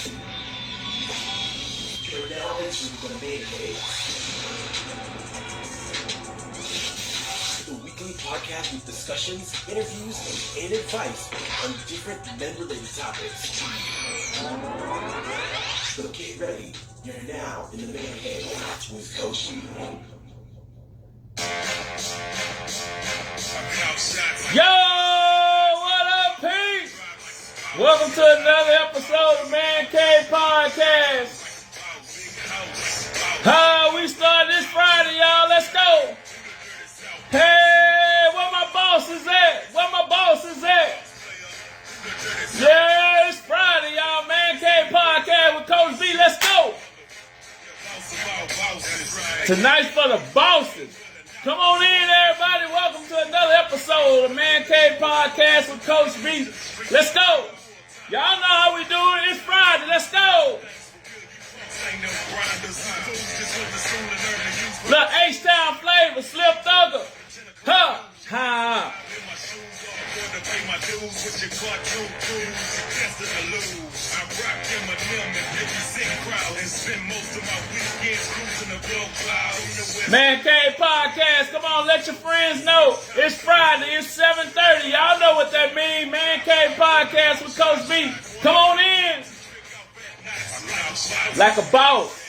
You're now entering the man cave. The weekly podcast with discussions, interviews, and advice on different men-related topics. So get ready. You're now in the man cave with Coach B. Yo, what up, peeps? Welcome to another episode of Man Cave Podcast. We start this Friday, y'all. Let's go. Hey, where my boss is at? Yeah, it's Friday, y'all. Man Cave Podcast with Coach B. Let's go. Tonight's for the bosses. Come on in, everybody. Welcome to another episode of Man Cave Podcast with Coach B. Let's go. Y'all know how we do it. It's Friday. Let's go. Look, H-Town flavor, Slim Thugger. Ha. Man Cave Podcast, come on, let your friends know. It's Friday, it's 7:30. Y'all know what that means. Man Cave Podcast with Coach B. Come on in. Like a boss.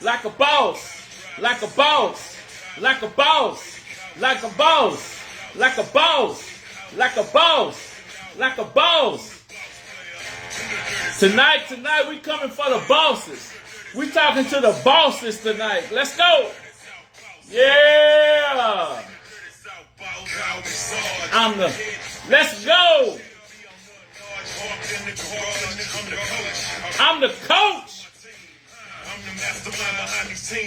Like a boss. Like a boss. Like a boss. Like a boss. Like a boss. Like a boss. Like a boss. Tonight we coming for the bosses. We talking to the bosses tonight. Let's go. Yeah. Let's go. I'm the coach.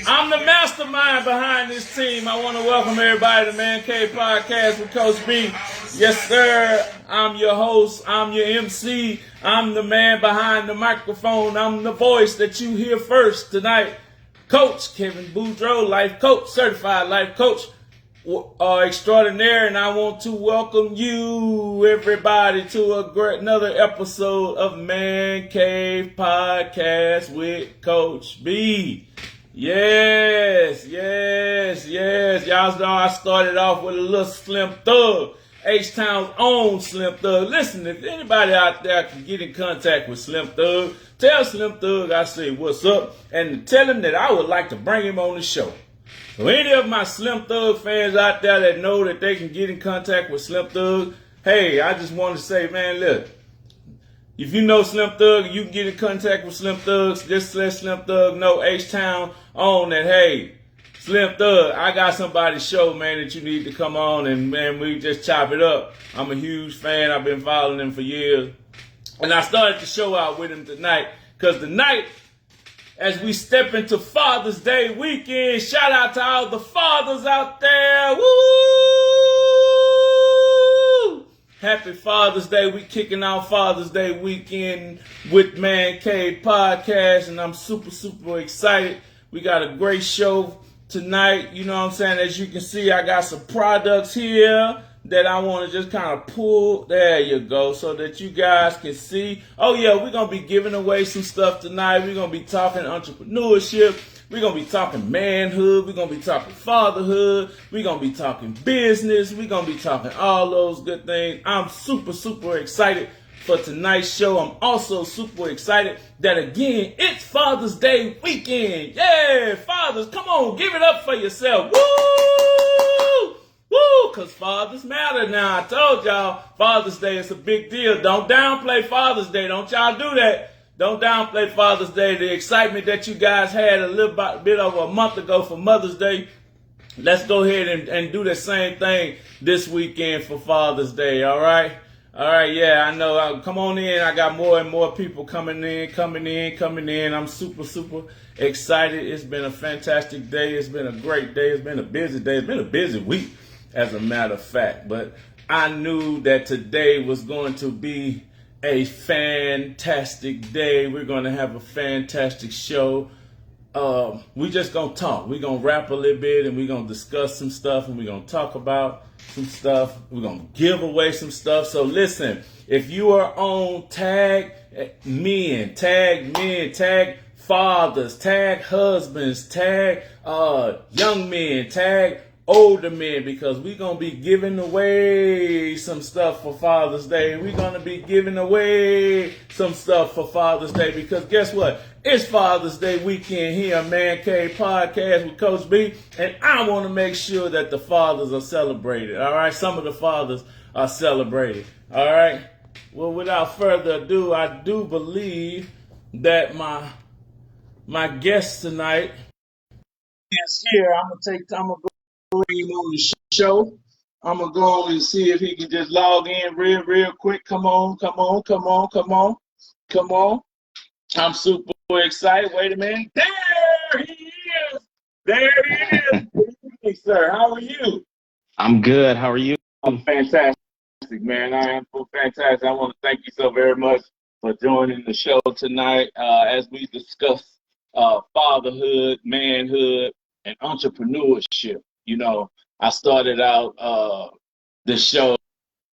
I'm the mastermind behind this team. I want to welcome everybody to Man Cave Podcast with Coach B. Yes, sir. I'm your host. I'm your MC. I'm the man behind the microphone. I'm the voice that you hear first tonight. Coach Kevin Boudreaux, life coach, certified life coach extraordinaire. And I want to welcome you, everybody, to another episode of Man Cave Podcast with Coach B. Yes. Y'all know I started off with a little Slim Thug. H-Town's own Slim Thug. Listen, if anybody out there can get in contact with Slim Thug, tell Slim Thug I say what's up, and tell him that I would like to bring him on the show. So any of my Slim Thug fans out there that know that they can get in contact with Slim Thug, hey, I just want to say, man, look, if you know Slim Thug, you can get in contact with Slim Thug. Just let Slim Thug know H-Town on that, hey, Slim Thug, I got somebody's show, man, that you need to come on, and, man, we just chop it up. I'm a huge fan. I've been following him for years. And I started the show out with him tonight, because tonight, as we step into Father's Day weekend, shout out to all the fathers out there. Woo! Happy Father's Day. We kicking off Father's Day weekend with Man Cave Podcast, and I'm super excited. We got a great show tonight. You know what I'm saying? As you can see, I got some products here that I want to just kind of pull. There you go, so that you guys can see. Oh yeah, we're going to be giving away some stuff tonight. We're going to be talking entrepreneurship. We're going to be talking manhood. We're going to be talking fatherhood. We're going to be talking business. We're going to be talking all those good things. I'm super excited for tonight's show. I'm also super excited that, again, it's Father's Day weekend. Yeah, fathers, come on, give it up for yourself. Woo! Because fathers matter now. I told y'all, Father's Day is a big deal. Don't downplay Father's Day. Don't y'all do that. Don't downplay Father's Day. The excitement that you guys had a little bit over a month ago for Mother's Day, let's go ahead and do the same thing this weekend for Father's Day, all right? All right, yeah, I know. Come on in. I got more and more people coming in. I'm super excited. It's been a fantastic day. It's been a great day. It's been a busy day. It's been a busy week, as a matter of fact. But I knew that today was going to be a fantastic day. We're going to have a fantastic show. we just gonna talk. We gonna rap a little bit, and we gonna discuss some stuff, and we gonna talk about some stuff. We're gonna give away some stuff. So listen, if you are on tag men, tag fathers, tag husbands, tag young men, tag older men, because we're going to be giving away some stuff for Father's Day. We're going to be giving away some stuff for Father's Day, because guess what? It's Father's Day weekend here on Man Cave Podcast with Coach B, and I want to make sure that the fathers are celebrated, all right? Some of the fathers are celebrated, all right? Well, without further ado, I do believe that my guest tonight is here. I'm gonna go him on the show. I'm gonna go on and see if he can just log in real quick. Come on. I'm super excited. Wait a minute. There he is. Good evening, sir. How are you? I'm good. How are you? I'm fantastic, man. I am fantastic. I want to thank you so very much for joining the show tonight as we discuss fatherhood, manhood, and entrepreneurship. You know, I started out the show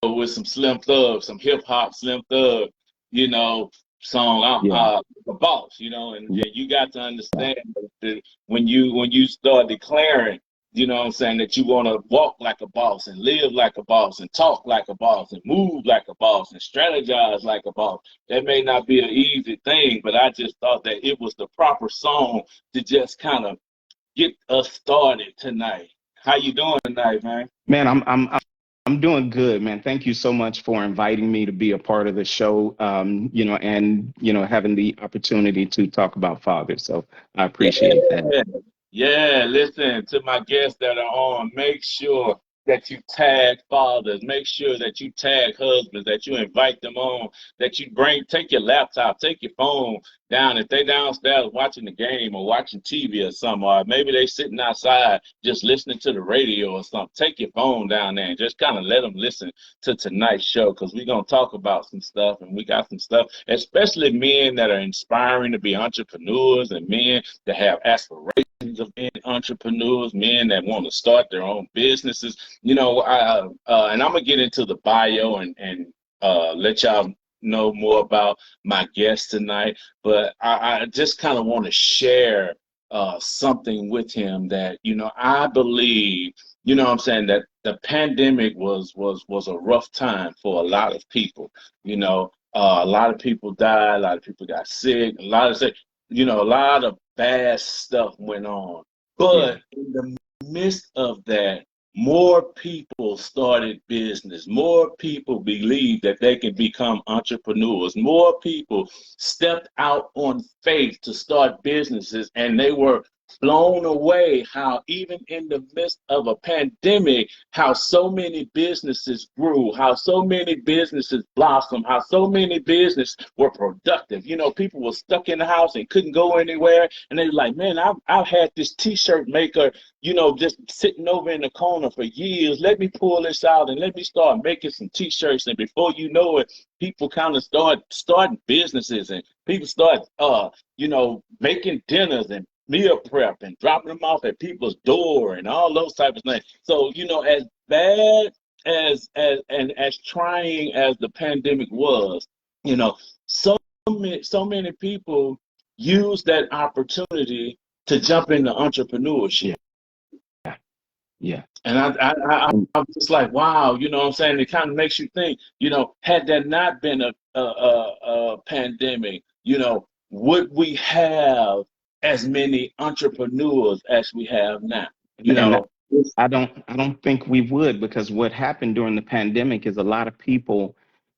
with some Slim Thug, some hip hop Slim Thug, you know, song. I'm a boss, you know, and you got to understand that when you start declaring, you know what I'm saying, that you want to walk like a boss and live like a boss and talk like a boss and move like a boss and strategize like a boss. That may not be an easy thing, but I just thought that it was the proper song to just kind of get us started tonight. How you doing tonight, man? Man, I'm doing good, man. Thank you so much for inviting me to be a part of the show, you know, and, you know, having the opportunity to talk about fathers. So I appreciate that. Yeah, listen, to my guests that are on, make sure that you tag fathers, make sure that you tag husbands, that you invite them on, that you take your laptop, take your phone down. If they downstairs watching the game or watching TV or something, or maybe they sitting outside just listening to the radio or something, take your phone down there and just kind of let them listen to tonight's show, because we're going to talk about some stuff, and we got some stuff, especially men that are inspiring to be entrepreneurs and men that have aspirations of being entrepreneurs, men that want to start their own businesses. You know, and I'm gonna get into the bio and let y'all know more about my guest tonight. But I just kind of want to share something with him that, you know, I believe, you know what I'm saying, that the pandemic was a rough time for a lot of people. You know, a lot of people died, a lot of people got sick, a lot of bad stuff went on. But in the midst of that, more people started business. More people believed that they can become entrepreneurs. More people stepped out on faith to start businesses, and they were blown away how even in the midst of a pandemic, how so many businesses grew, how so many businesses blossomed, how so many businesses were productive. You know, people were stuck in the house and couldn't go anywhere, and they were like, man, I've had this t-shirt maker, you know, just sitting over in the corner for years. Let me pull this out and let me start making some t-shirts. And before you know it, people kind of starting businesses, and people start you know, making dinners and meal prep and dropping them off at people's door and all those type of things. So, you know, as bad as trying as the pandemic was, you know, so many people use that opportunity to jump into entrepreneurship. Yeah. And I'm just like, wow, you know what I'm saying? It kind of makes you think, you know, had there not been a pandemic, you know, would we have as many entrepreneurs as we have now? You know, I don't think we would, because what happened during the pandemic is a lot of people,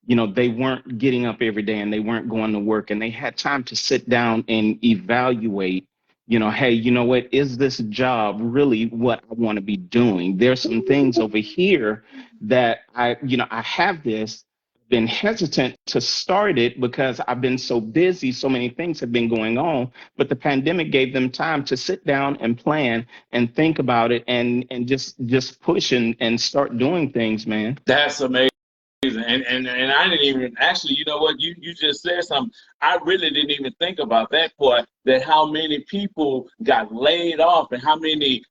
you know, they weren't getting up every day and they weren't going to work, and they had time to sit down and evaluate, you know, hey, you know what, is this job really what I want to be doing? There's some things over here that I have this, been hesitant to start it because I've been so busy. So many things have been going on, but the pandemic gave them time to sit down and plan and think about it and just push and start doing things, man. That's amazing. And I didn't even actually, you know what, you just said something. I really didn't even think about that part, that how many people got laid off and how many,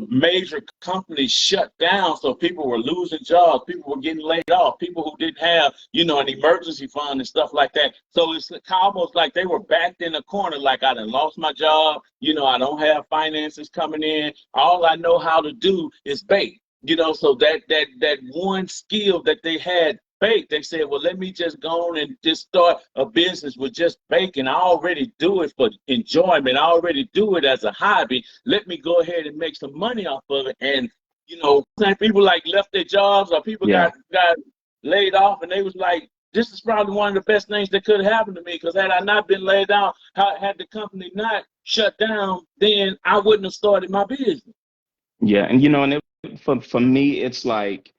major companies shut down. So people were losing jobs, people were getting laid off, people who didn't have, an emergency fund and stuff like that. So it's almost like they were backed in a corner, like I done lost my job, I don't have finances coming in. All I know how to do is bake. So that one skill that they had baked, they said, well, let me just go on and just start a business with just baking. I already do it for enjoyment. I already do it as a hobby. Let me go ahead and make some money off of it. And, people like left their jobs, or people got laid off, and they was like, this is probably one of the best things that could have happened to me, because had I not been laid off, had the company not shut down, then I wouldn't have started my business. Yeah, and for me, it's like,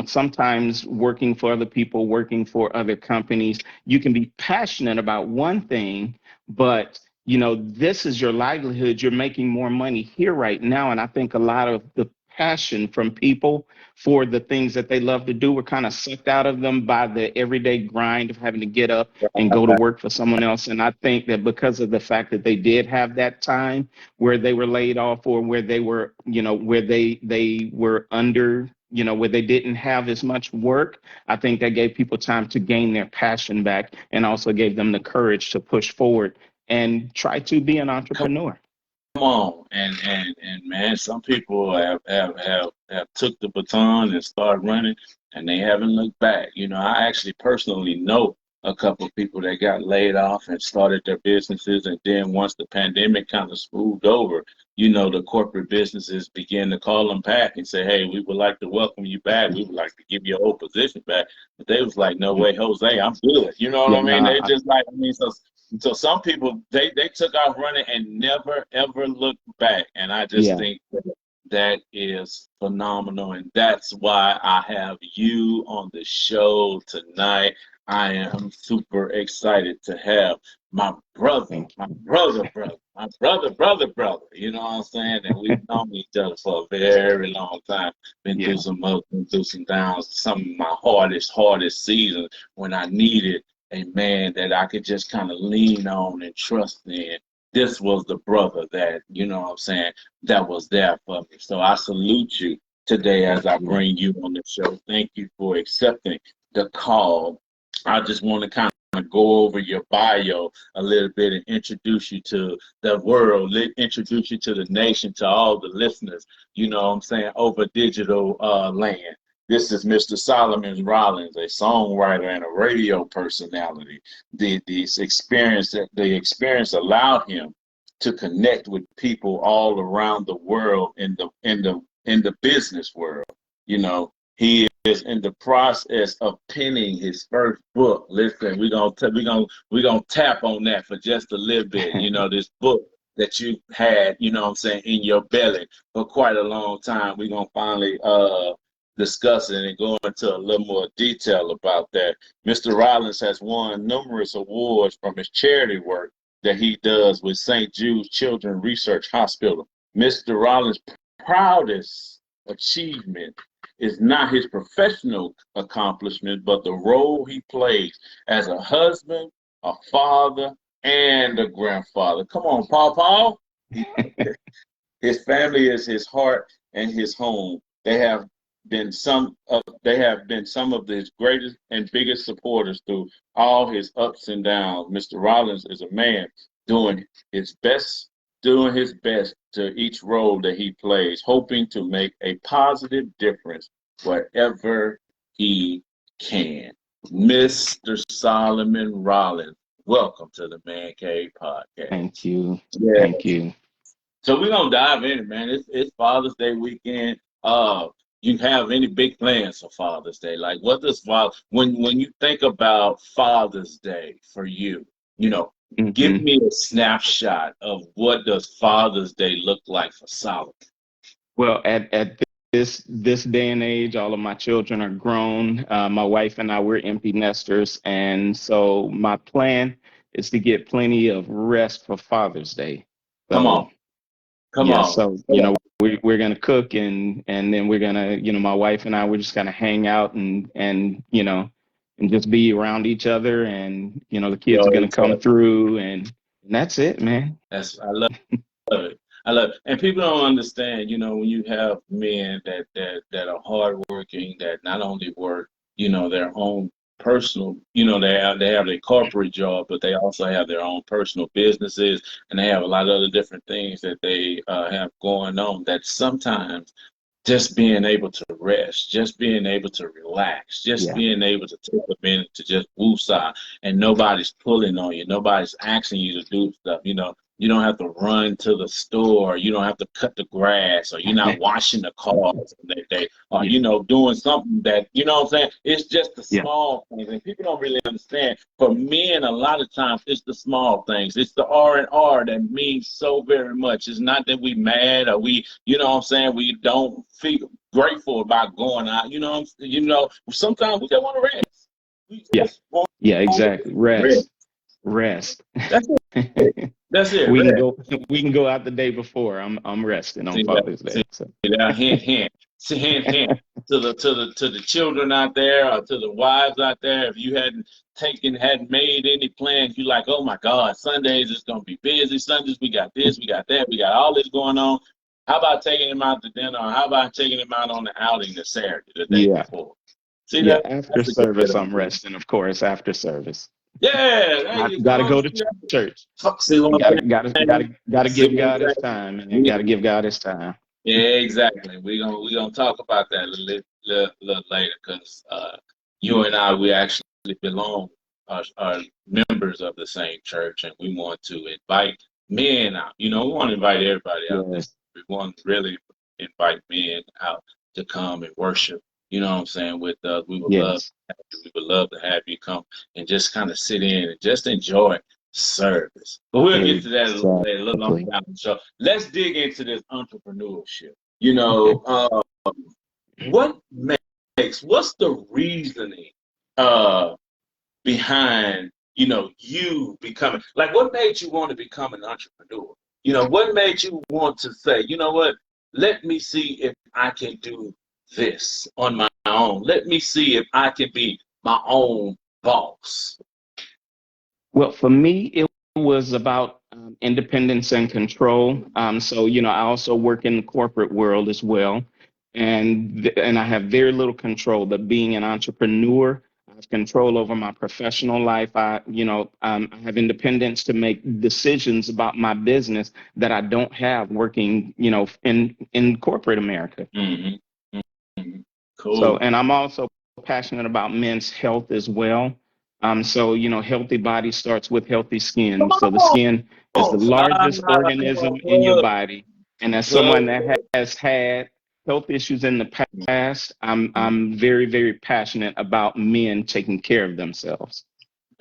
sometimes working for other people, working for other companies, you can be passionate about one thing, but this is your livelihood. You're making more money here right now, and I think a lot of the passion from people for the things that they love to do were kind of sucked out of them by the everyday grind of having to get up and go to work for someone else. And I think that because of the fact that they did have that time where they were laid off, or where they were, where they were under, where they didn't have as much work, I think that gave people time to gain their passion back, and also gave them the courage to push forward and try to be an entrepreneur. Come on, and man, some people have took the baton and started running, and they haven't looked back. I actually personally know a couple of people that got laid off and started their businesses, and then once the pandemic kind of smoothed over, the corporate businesses began to call them back and say, hey, we would like to welcome you back. We would like to give your old position back. But they was like, no way, Jose, I'm good. You know what I mean? They just like, so some people, they took off running and never, ever looked back. And I just think that is phenomenal. And that's why I have you on the show tonight. I am super excited to have my brother. You know what I'm saying? And we've known each other for a very long time. Been through some ups, been through some downs, some of my hardest seasons when I needed a man that I could just kind of lean on and trust in. This was the brother that, that was there for me. So I salute you today as I bring you on the show. Thank you for accepting the call. I just want to kind of go over your bio a little bit and introduce you to the world, introduce you to the nation, to all the listeners, over digital land. This is Mr. Solomon Rollins, a songwriter and a radio personality. The experience allowed him to connect with people all around the world in the business world. He is in the process of penning his first book. Listen, we're gonna tap on that for just a little bit. This book that you had, in your belly for quite a long time. We're gonna finally discuss it and go into a little more detail about that. Mr. Rollins has won numerous awards from his charity work that he does with St. Jude's Children's Research Hospital. Mr. Rollins' proudest achievement is not his professional accomplishment, but the role he plays as a husband, a father, and a grandfather. Come on, Paul. His family is his heart and his home. They have been some of his greatest and biggest supporters through all his ups and downs. Mr. Rollins is a man doing his best to each role that he plays, hoping to make a positive difference wherever he can. Mr. Solomon Rollins, welcome to the Man Cave Podcast. Thank you. Yeah. Thank you. So we're gonna dive in, man. It's Father's Day weekend. You have any big plans for Father's Day? Like, what does when you think about Father's Day for you, give me a snapshot of what does Father's Day look like for Solomon? Well, at this day and age, all of my children are grown. My wife and I, we're empty nesters, and so my plan is to get plenty of rest for Father's Day. So, come on. Come Yeah, on. so we're gonna cook, and then we're gonna, my wife and I, we're just gonna hang out, and just be around each other, and the kids are gonna come through, and that's it, man. I love it. I love it. And people don't understand, when you have men that are hardworking, that not only work, their own personal, they have their corporate job, but they also have their own personal businesses, and they have a lot of other different things that they have going on, that sometimes just being able to rest, just being able to relax, just Yeah. being able to take a minute to just woosah, and nobody's pulling on you, nobody's asking you to do stuff. You don't have to run to the store, you don't have to cut the grass, or you're not washing the cars that day, or doing something that, what I'm saying. It's just the Yeah. small things, and people don't really understand. For men, a lot of times it's the small things. It's the R&R that means so very much. It's not that we mad, or we, what I'm saying, we don't feel grateful about going out. Sometimes we just want to rest. We Yeah. just want Yeah, exactly. rest. Rest. That's it. That's it. we can Rest. go we can go out the day before. I'm resting on See that? Father's Day. See So. that? Hint. See, hint to the children out there, or to the wives out there. If you hadn't made any plans, you like, oh my God, Sundays is gonna be busy. Sundays we got this, we got that, we got all this going on. How about taking them out to dinner? Or how about taking them out on the outing the Saturday, the day Yeah. before? See Yeah. that? After service, I'm resting, of course, after service. Yeah, there you Gotta go. go to church. See what I'm Gotta saying? give God his time, and gotta give God his time. Yeah, exactly. We're gonna talk about that a little later, because you and I, we actually belong, are members of the same church, and we want to invite men out. We want to invite everybody out there. Yes. We want to really invite men out to come and worship. You know what I'm saying? With us, we would love Yes. we would love to have you come and just kind of sit in and just enjoy service. But we'll get to that a little later, a little longer down the show. Let's dig into this entrepreneurship. What what's the reasoning behind, you becoming, like, what made you want to become an entrepreneur? What made you want to say, you know what, let me see if I can do this on my own. Let me see if I can be my own boss. Well, for me, it was about independence and control. So, I also work in the corporate world as well, and I have very little control. But being an entrepreneur, I have control over my professional life. I have independence to make decisions about my business that I don't have working, in corporate America. Mm-hmm. Mm-hmm. Cool. So, and I'm also passionate about men's health as well. So, healthy body starts with healthy skin. So the skin is the largest organism in your body. And as someone that has had health issues in the past, I'm very, very passionate about men taking care of themselves.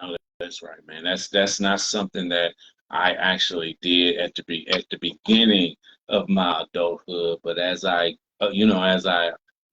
No, that's right, man. That's not something that I actually did at the beginning of my adulthood, but as I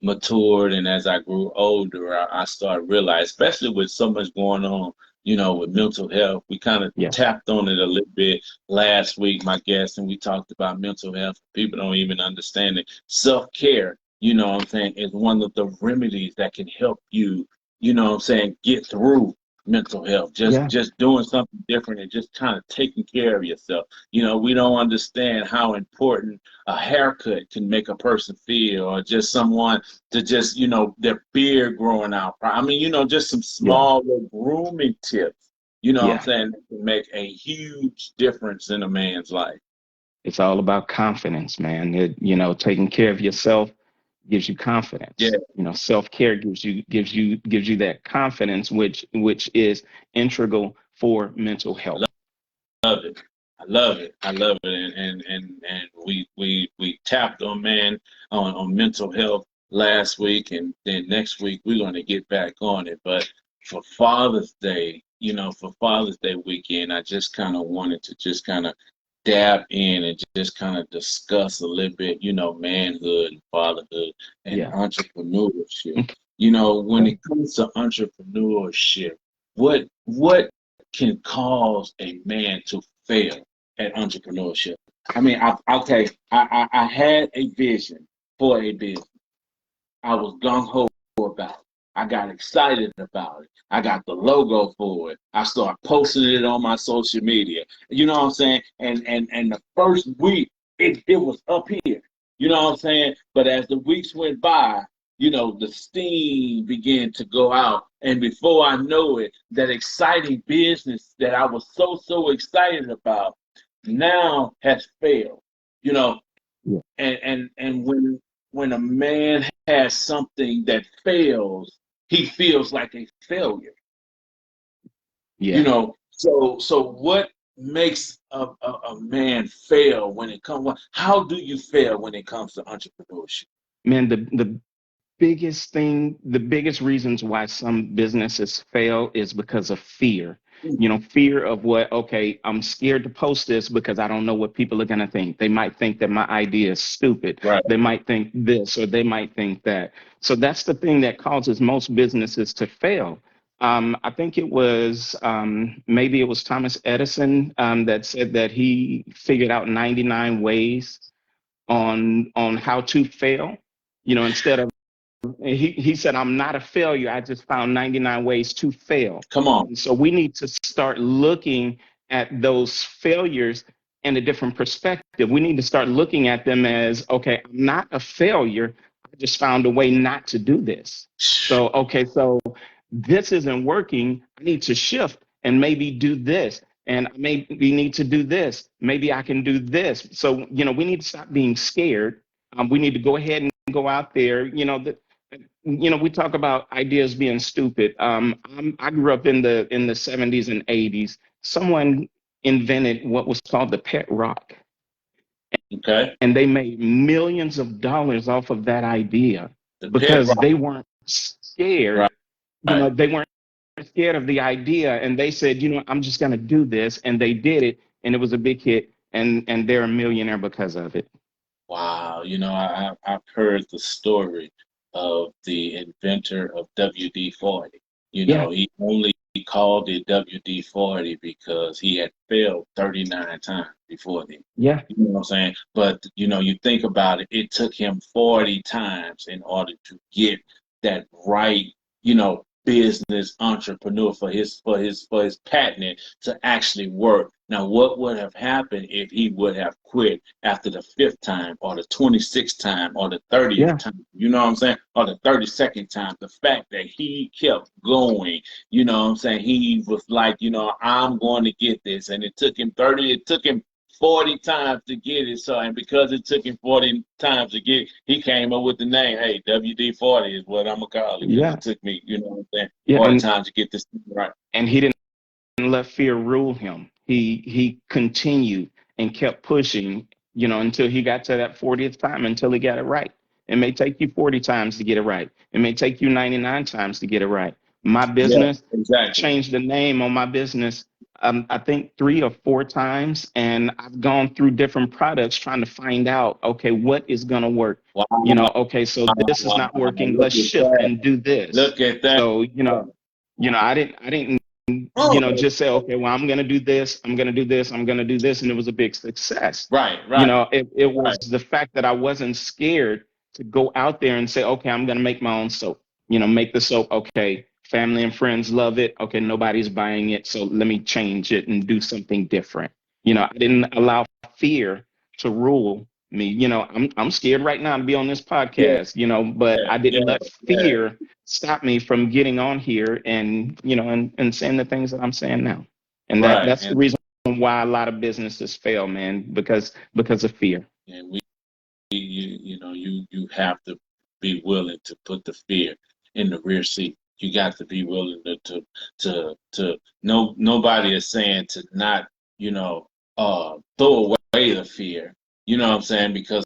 matured and as I grew older, I started realizing, especially with so much going on, with mental health. We kind of tapped on it a little bit last week, my guest, and we talked about mental health. People don't even understand it. Self-care, what I'm saying, is one of the remedies that can help you, what I'm saying, get through mental health. Just doing something different and just kind of taking care of yourself. We don't understand how important a haircut can make a person feel, or just someone to just, their beard growing out. I mean, just some small little grooming tips, what I'm saying, can make a huge difference in a man's life. It's all about confidence, man. Taking care of yourself gives you confidence. Yeah. Self-care gives you that confidence, which is integral for mental health. Love it. I love it. And we tapped on on mental health last week, and then next week we're going to get back on it. But for Father's Day, for Father's Day weekend, I just kind of wanted to just kind of dab in and just kind of discuss a little bit, manhood and fatherhood and entrepreneurship. When it comes to entrepreneurship, what can cause a man to fail at entrepreneurship? I mean, I had a vision for a business. I was gung ho about it. I got excited about it. I got the logo for it. I started posting it on my social media. You know what I'm saying? And the first week it was up here. You know what I'm saying? But as the weeks went by, you know, the steam began to go out. And before I know it, that exciting business that I was so excited about now has failed. You know, Yeah. and when a man has something that fails, he feels like a failure. You Yeah. know, so what makes a man fail when it comes? How do you fail when it comes to entrepreneurship? Man, the biggest thing, the biggest reasons why some businesses fail is because of fear. You know, fear of what, okay, I'm scared to post this because I don't know what people are going to think. They might think that my idea is stupid. Right. They might think this or they might think that. So that's the thing that causes most businesses to fail. I think it was maybe it was Thomas Edison that said that he figured out 99 ways on how to fail. You know, instead of he said, I'm not a failure. I just found 99 ways to fail. Come on. And so we need to start looking at those failures in a different perspective. We need to start looking at them as, okay, I'm not a failure. I just found a way not to do this. So, okay, so this isn't working. I need to shift and maybe do this. And I maybe need to do this. Maybe I can do this. So, you know, we need to stop being scared. We need to go ahead and go out there. We talk about ideas being stupid. I grew up in the 70s and 80s. Someone invented what was called the pet rock, Okay. and they made millions of dollars off of that idea The pit because rock. they weren't scared. Right. They weren't scared of the idea, and they said, I'm just going to do this, and they did it, and it was a big hit, and they're a millionaire because of it. Wow. You know, I've heard the story of the inventor of WD-40. You Yeah, know, he only called it WD-40 because he had failed 39 times before then. yeah, You know what I'm saying? But, you know, you think about it, it took him 40 times in order to get that right, you know, business entrepreneur for his patent to actually work. Now, what would have happened if he would have quit after the fifth time or the 26th time or the 30th yeah, time? You know what I'm saying? Or the 32nd time. The fact that he kept going, you know what I'm saying? He was like, you know, I'm going to get this. And it took him 40 times to get it. So, and because it took him 40 times to get it, he came up with the name. Hey, WD-40 is what I'm going to call it because yeah, it took me, you know what I'm saying, yeah, 40 times to get this thing right. and he didn't let fear rule him. He continued and kept pushing, until he got to that 40th time, until he got it right. It may take you 40 times to get it right. It may take you 99 times to get it right. My Yeah, business, I exactly. changed the name on my business, I think 3 or 4 times, and I've gone through different products trying to find out, okay, what is going to work? Wow. Okay, so this is not working. Look Let's at shift that. and do this. Look at that. So, I didn't Oh, just say, okay, well, I'm going to do this, I'm going to do this, I'm going to do this. And it was a big success. right, right, It was right, the fact that I wasn't scared to go out there and say, okay, I'm going to make my own soap, make the soap. Okay. Family and friends love it. Okay. Nobody's buying it. So let me change it and do something different. I didn't allow fear to rule me. I'm scared right now to be on this yeah, podcast, but I yeah, didn't let yeah, fear stop me from getting on here and and saying the things that I'm saying now. And right. that's the reason why a lot of businesses fail, man, because of fear. And you have to be willing to put the fear in the rear seat. You got to be willing to no, nobody is saying to not, throw away the fear. You know what I'm saying? Because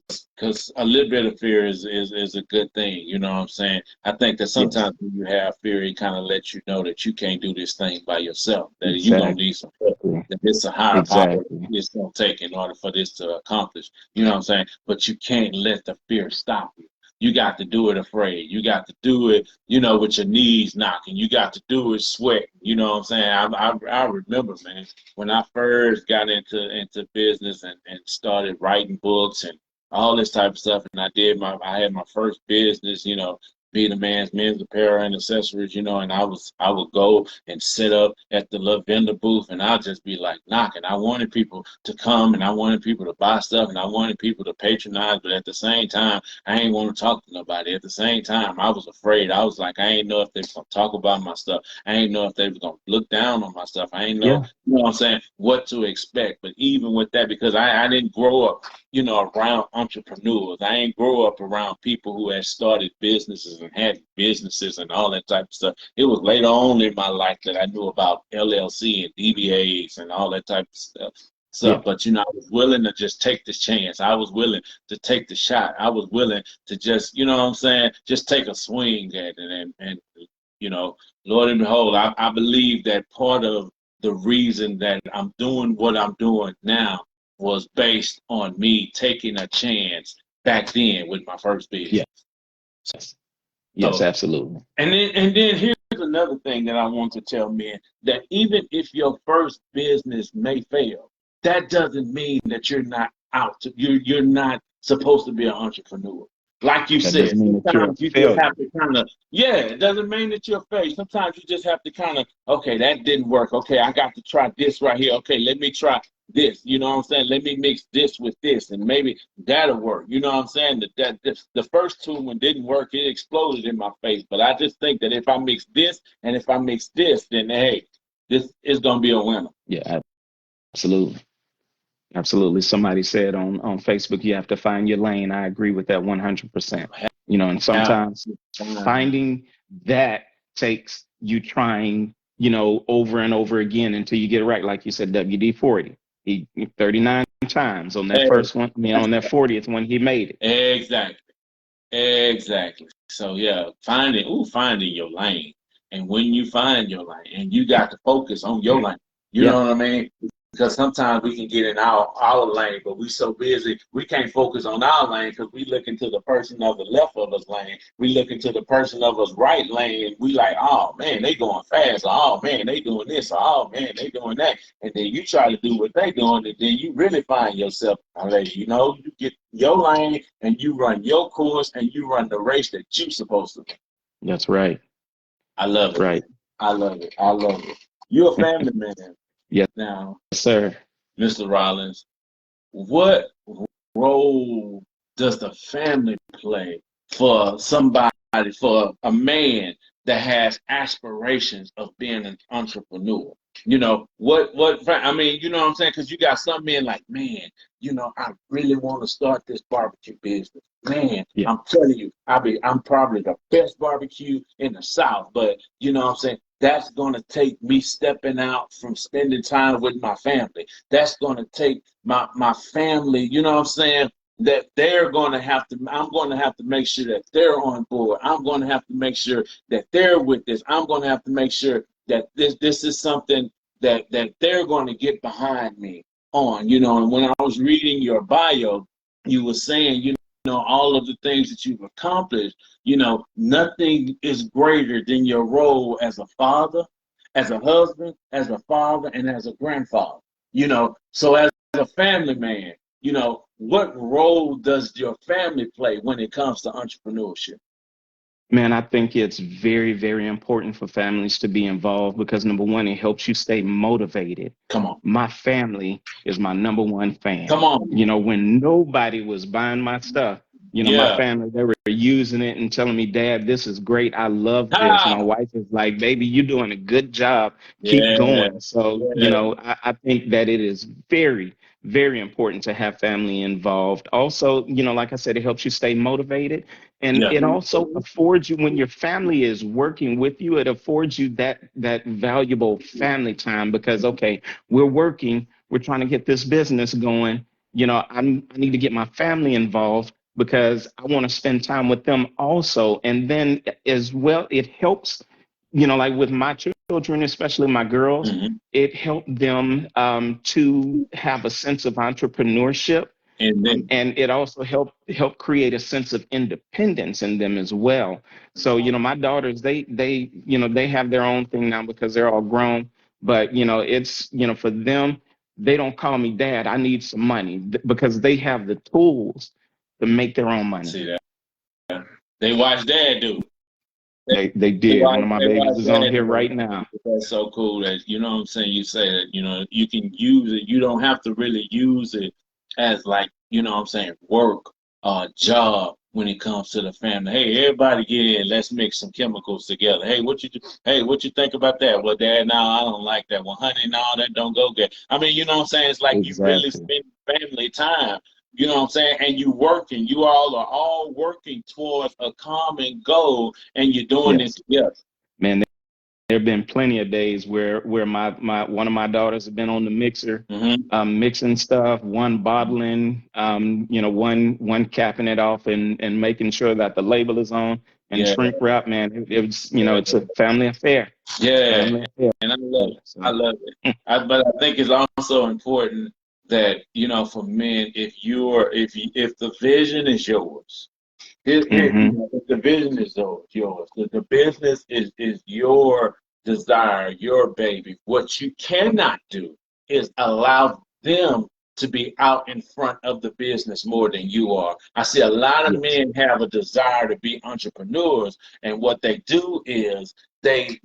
a little bit of fear is a good thing. You know what I'm saying? I think that Yes, sometimes when you have fear, it kind of lets you know that you can't do this thing by yourself, that you're gonna exactly, need some help, that it's a higher power exactly. it's gonna take in order for this to accomplish. You know what I'm saying? But you can't let the fear stop you. You got to do it afraid. You got to do it, with your knees knocking. You got to do it sweating. You know what I'm saying? I remember, man, when I first got into business and started writing books and all this type of stuff. And I had my first business, Be the Man's Men's Apparel and Accessories, and I would go and sit up at the little vendor booth and I'd just be like knocking. I wanted people to come and I wanted people to buy stuff and I wanted people to patronize, but at the same time, I ain't want to talk to nobody. At the same time, I was afraid. I was like, I ain't know if they was gonna talk about my stuff. I ain't know if they was gonna look down on my stuff. I ain't know, what I'm saying, what to expect. But even with that, because I didn't grow up, around entrepreneurs. I ain't grow up around people who had started businesses and had businesses and all that type of stuff. It was later on in my life that I knew about LLC and DBAs and all that type of stuff. Yeah. But I was willing to just take this chance. I was willing to take the shot. I was willing to just, just take a swing at it. And Lord and behold, I believe that part of the reason that I'm doing what I'm doing now was based on me taking a chance back then with my first business. Yes, absolutely. And then here's another thing that I want to tell men, that even if your first business may fail, that doesn't mean that you're not you're not supposed to be an entrepreneur. Like you said, sometimes you just have to it doesn't mean that you're a failure. Sometimes you just have to okay, that didn't work. Okay, I got to try this right here. Okay, let me try this. You know what I'm saying? Let me mix this with this and maybe that'll work. You know what I'm saying? The first two one didn't work. It exploded in my face. But I just think that if I mix this and if I mix this, then hey, this is going to be a winner. Yeah, absolutely. Absolutely. Somebody said on Facebook, you have to find your lane. I agree with that 100%. And sometimes finding that takes you trying, over and over again until you get it right. Like you said, WD-40, he 39 times on that first one. On that 40th one, he made it. Exactly. So yeah, finding your lane. And when you find your lane, and you got to focus on your lane, you know what I mean? Because sometimes we can get in our lane, but we so busy, we can't focus on our lane because we look into the person of the left of us lane. We look into the person of us right lane, and we like, oh, man, they going fast. Or, oh, man, they doing this. Or, oh, man, they doing that. And then you try to do what they doing, and then you really find yourself, you get your lane, and you run your course, and you run the race that you're supposed to. That's right. I love it. Right. I love it. You're a family man. Yes. Now, yes, sir. Mr. Rollins, what role does the family play for for a man that has aspirations of being an entrepreneur? I mean, you know what I'm saying? Because you got some men like, man, I really want to start this barbecue business. Man, I'm telling you, I'm probably the best barbecue in the South, but you know what I'm saying? That's going to take me stepping out from spending time with my family. That's going to take my family, you know what I'm saying, that I'm going to have to make sure that they're on board. I'm going to have to make sure that they're with this. I'm going to have to make sure that this is something that they're going to get behind me on, and when I was reading your bio, you were saying, all of the things that you've accomplished, nothing is greater than your role as a father, as a husband, as a father, and as a grandfather. So as a family man, what role does your family play when it comes to entrepreneurship? Man, I think it's very, very important for families to be involved because, number one, it helps you stay motivated. Come on. My family is my number one fan. Come on. When nobody was buying my stuff, my family, they were using it and telling me, Dad, this is great. I love this. My wife is like, baby, you're doing a good job. Keep going. So, I think that it is very, very important to have family involved. Also, like I said, it helps you stay motivated. And it also affords you, when your family is working with you, it affords you that valuable family time because, okay, we're working, we're trying to get this business going. I need to get my family involved because I want to spend time with them also. And then as well, it helps, like with my children, especially my girls, it helped them to have a sense of entrepreneurship And then And it also helped create a sense of independence in them as well. So, my daughters, they have their own thing now because they're all grown. But, it's, for them, they don't call me dad. I need some money because they have the tools to make their own money. see that they watch dad do. They did. One of my babies is on here right now. That's so cool that, you know what I'm saying, you say that, you can use it. You don't have to really use it as like, you know what I'm saying, work or job when it comes to the family. Hey, everybody get in, let's mix some chemicals together. Hey, what you think about that? Well, dad, no, I don't like that. Well, honey, no, that don't go good. I mean, you know what I'm saying? It's like Exactly. you really spend family time. You know what I'm saying? And you all are all working towards a common goal, and you're doing it together. Man, there have been plenty of days where my one of my daughters have been on the mixer, mixing stuff, one bottling, one capping it off and making sure that the label is on and shrink wrap. Man, it's it's a family affair. Yeah, family affair. And I love it. I love it. But I think it's also important that, for men, if the vision is yours, if the vision is yours, the business is your desire, your baby. What you cannot do is allow them to be out in front of the business more than you are. I see a lot of men have a desire to be entrepreneurs, and what they do is they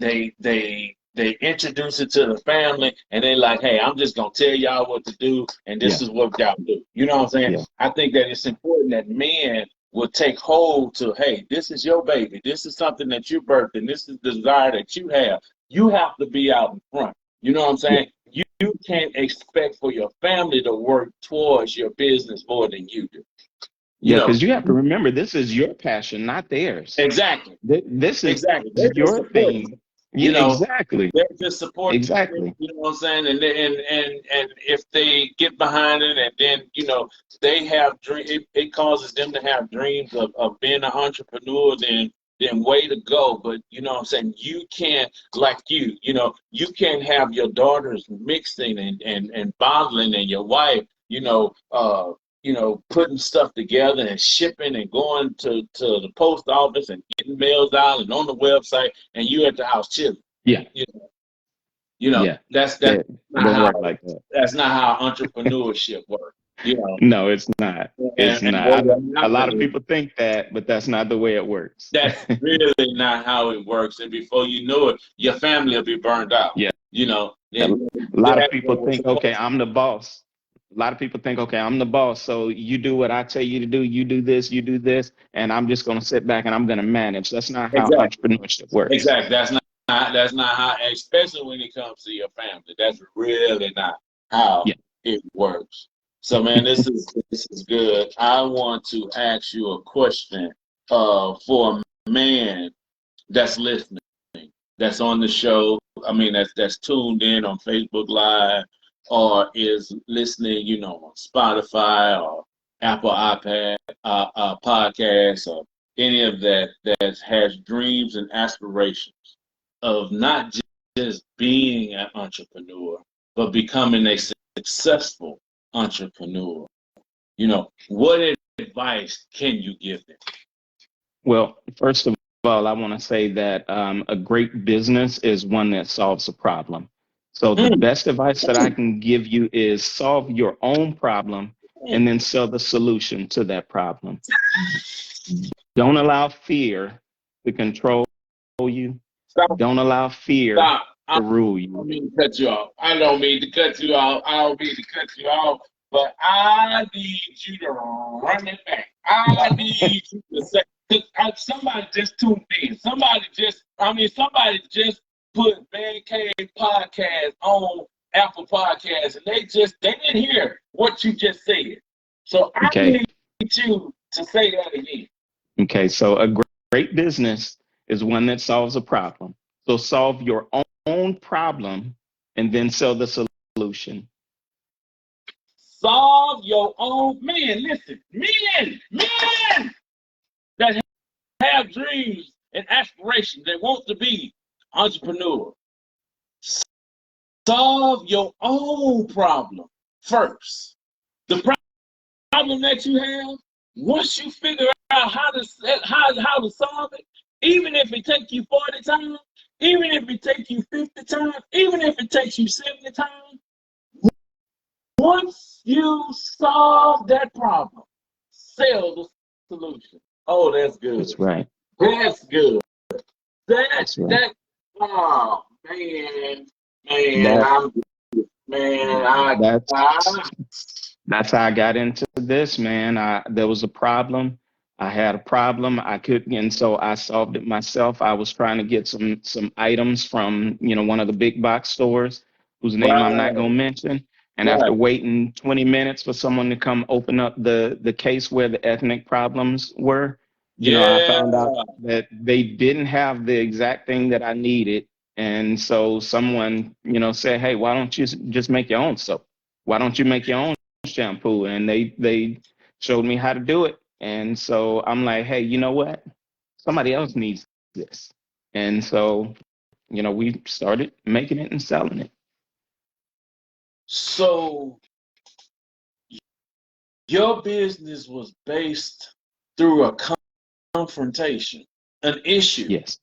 introduce it to the family, and they're like, hey, I'm just going to tell y'all what to do, and this is what y'all do. You know what I'm saying? Yeah. I think that it's important that men will take hold to, hey, this is your baby. This is something that you birthed, and this is the desire that you have. You have to be out in front. You know what I'm saying? Yeah. You can't expect for your family to work towards your business more than you do. Because you have to remember, this is your passion, not theirs. Exactly. This is your thing. Exactly. They're just supporting. Exactly. You know what I'm saying? And if they get behind it, and then they have dream, it causes them to have dreams of being an entrepreneur. Then way to go. But you know what I'm saying? You can't, like you can't have your daughters mixing and bottling, and your wife, putting stuff together and shipping and going to the post office and getting mails out and on the website, and you at the house chilling. Yeah. That's it don't work like that. That's not how entrepreneurship works. No, it's not. It's not. A lot of people think that, but that's not the way it works. That's really not how it works. And before you know it, your family will be burned out. Yeah. A lot of people think, okay, I'm the boss. A lot of people think, okay, I'm the boss, so you do what I tell you to do. You do this, and I'm just going to sit back and I'm going to manage. That's not how entrepreneurship works. Exactly. That's not how, especially when it comes to your family. That's really not how it works. So, man, this is good. I want to ask you a question for a man that's listening, that's on the show. I mean, that's tuned in on Facebook Live, or is listening, on Spotify or Apple iPad podcasts, or any of that has dreams and aspirations of not just being an entrepreneur, but becoming a successful entrepreneur. What advice can you give them? Well, first of all, I want to say that a great business is one that solves a problem. So the best advice that I can give you is solve your own problem and then sell the solution to that problem. Don't allow fear to control you. Stop. Don't allow fear to rule you. I don't mean to cut you off. I don't mean to cut you off. But I need you to run it back. I need you to say, somebody just tuned in. Somebody just put Man Cave Podcast on Apple Podcasts, and they didn't hear what you just said. So I need you to say that again. Okay, so a great business is one that solves a problem. So solve your own problem and then sell the solution. Solve your own. Men, listen, men that have dreams and aspirations, they want to be entrepreneurs. Solve your own problem first. The problem that you have, once you figure out how to solve it, even if it takes you 40 times, even if it takes you 50 times, even if it takes you 70 times, once you solve that problem, sell the solution. Oh, that's good. That's right. That's good. That's right. That oh man, That's how I got into this, man. There was a problem. I had a problem. I couldn't, and so I solved it myself. I was trying to get some items from, one of the big box stores whose name I'm not gonna mention. And after waiting 20 minutes for someone to come open up the case where the ethnic problems were, I found out that they didn't have the exact thing that I needed. And so someone, said, hey, why don't you just make your own soap? Why don't you make your own shampoo? And they showed me how to do it. And so I'm like, hey, you know what? Somebody else needs this. And so, we started making it and selling it. So your business was based through a confrontation, an issue. Yes.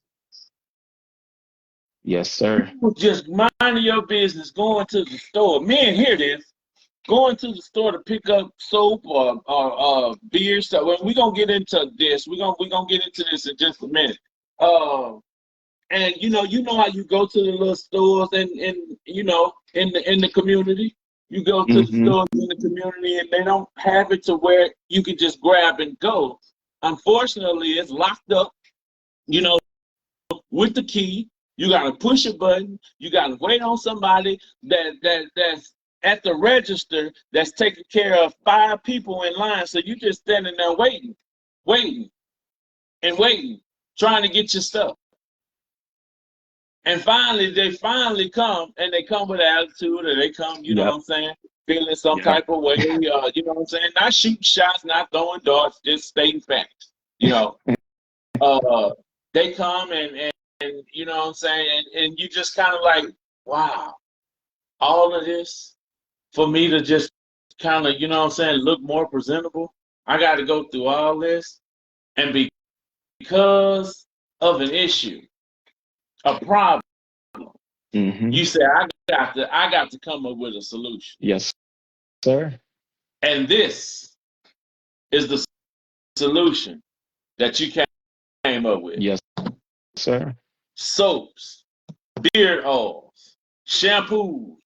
Yes, sir. You just minding your business, going to the store. Men hear this. Going to the store to pick up soap or beer stuff. Well, we're gonna get into this. We're gonna get into this in just a minute. And you know how you go to the little stores and in the community. You go to the stores in the community and they don't have it to where you can just grab and go. Unfortunately, it's locked up, with the key. You gotta push a button. You gotta wait on somebody that's at the register that's taking care of 5 people in line. So you just standing there waiting, trying to get your stuff. And finally, they come, and they come with attitude, or they come, you know what I'm saying, feeling some type of way, you know what I'm saying? Not shooting shots, not throwing darts, just stating facts, They come and you know what I'm saying, and you just kind of like, wow, all of this for me to just kind of, look more presentable. I got to go through all this, and because of an issue, a problem, you say I got to come up with a solution. Yes, sir. And this is the solution that you came up with. Yes, sir. Soaps, beard oils, shampoo,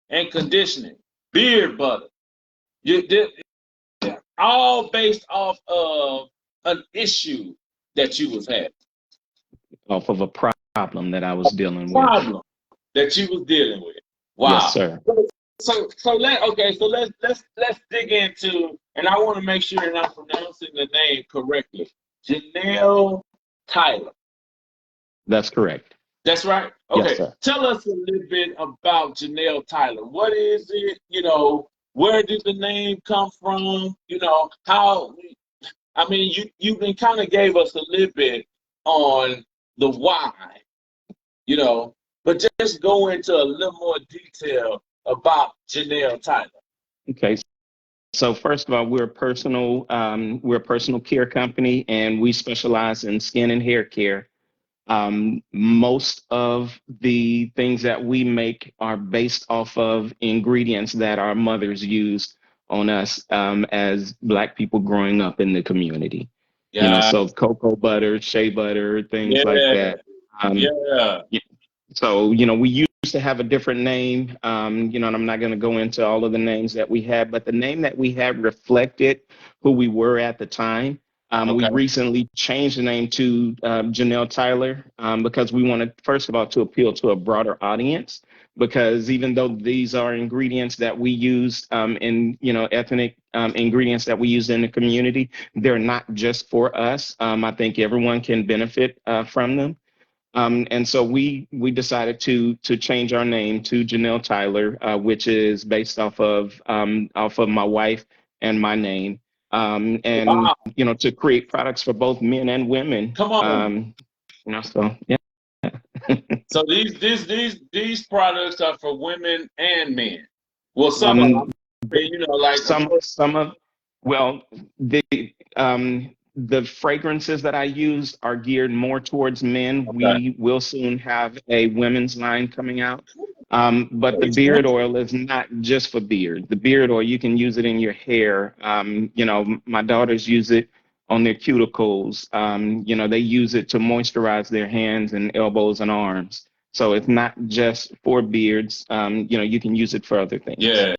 and conditioning, beard butter. All based off of an issue that you was having. Off of a problem that I was dealing with. Problem that you was dealing with. Wow. Yes, sir. So let's dig into, and I want to make sure that I'm pronouncing the name correctly. Jenelle Tyler. That's correct. That's right? Okay. Yes, sir. Tell us a little bit about Jenelle Tyler. What is it? Where did the name come from? How, you kind of gave us a little bit on the why, but just go into a little more detail about Jenelle Tyler. Okay. So first of all, we're a personal care company, and we specialize in skin and hair care. Most of the things that we make are based off of ingredients that our mothers used on us as Black people growing up in the community. So cocoa butter, shea butter, things like that. So, we used to have a different name, and I'm not going to go into all of the names that we had, but the name that we had reflected who we were at the time. We recently changed the name to Jenelle Tyler because we wanted, first of all, to appeal to a broader audience, because even though these are ingredients that we use in, ethnic ingredients that we use in the community, they're not just for us. I think everyone can benefit from them. And so we decided to change our name to Jenelle Tyler, which is based off of my wife and my name. To create products for both men and women. Come on. So yeah. So these products are for women and men. Well, some of them, Well, the fragrances that I use are geared more towards men. Okay. We will soon have a women's line coming out. But the Praise beard God. oil is not just for beard. The beard oil, you can use it in your hair. My daughters use it on their cuticles. They use it to moisturize their hands and elbows and arms. So it's not just for beards. You can use it for other things. Yeah,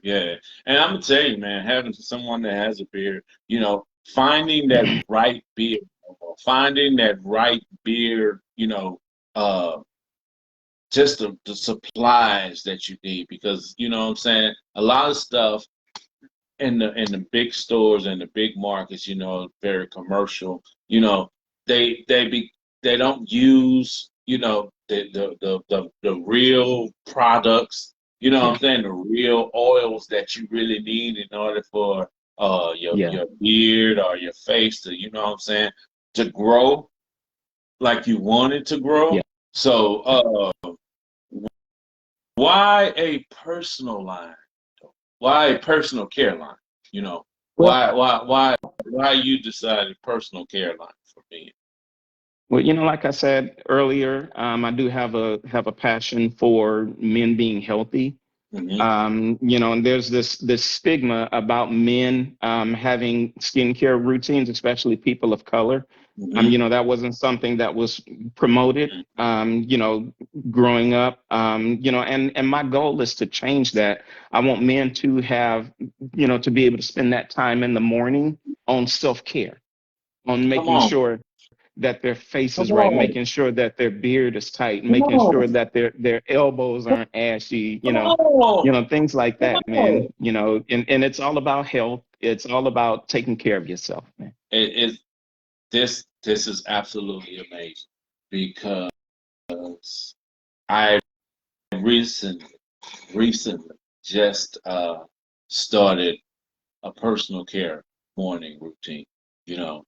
yeah. And I'm gonna tell you, man, having someone that has a beard, finding that right beard, finding that right beard, uh, just the supplies that you need, because you know what I'm saying, a lot of stuff in the big stores and the big markets, very commercial. They don't use, the real products. You know what Yeah. I'm saying? The real oils that you really need in order for your Yeah. your beard or your face to, you know what I'm saying, to grow like you want it to grow. Yeah. So why a personal line? Why a personal care line? You know, Well, why you decided personal care line for me? like I said earlier, I do have a passion for men being healthy. Hmm. And there's this stigma about men having skincare routines, especially people of color. Hmm. That wasn't something that was promoted, growing up. And my goal is to change that. I want men to have, to be able to spend that time in the morning on self-care, on Come making on, sure that their face come is right, on, making sure that their beard is tight, come making sure on, that their elbows aren't ashy, come on, things like come that, man. on. And it's all about health. It's all about taking care of yourself, man. It this is absolutely amazing because I recently recently just started a personal care morning routine. You know,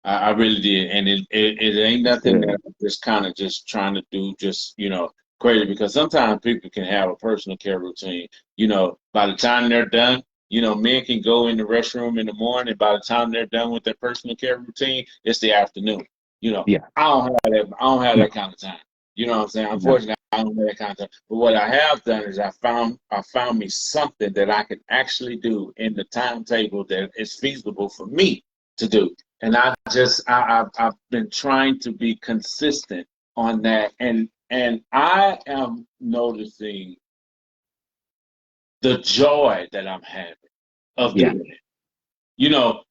I really did, and it ain't That's nothing that good. I'm just kind of just trying to do, just crazy. Because sometimes people can have a personal care routine. By the time they're done, men can go in the restroom in the morning. By the time they're done with their personal care routine, it's the afternoon. Yeah. I don't have that. I don't have No, that kind of time. You know what I'm saying? no. Unfortunately, I don't have that kind of time. But what I have done is I found me something that I can actually do in the timetable that is feasible for me to do. And I've been trying to be consistent on that, and I am noticing the joy that I'm having of Yeah. doing it.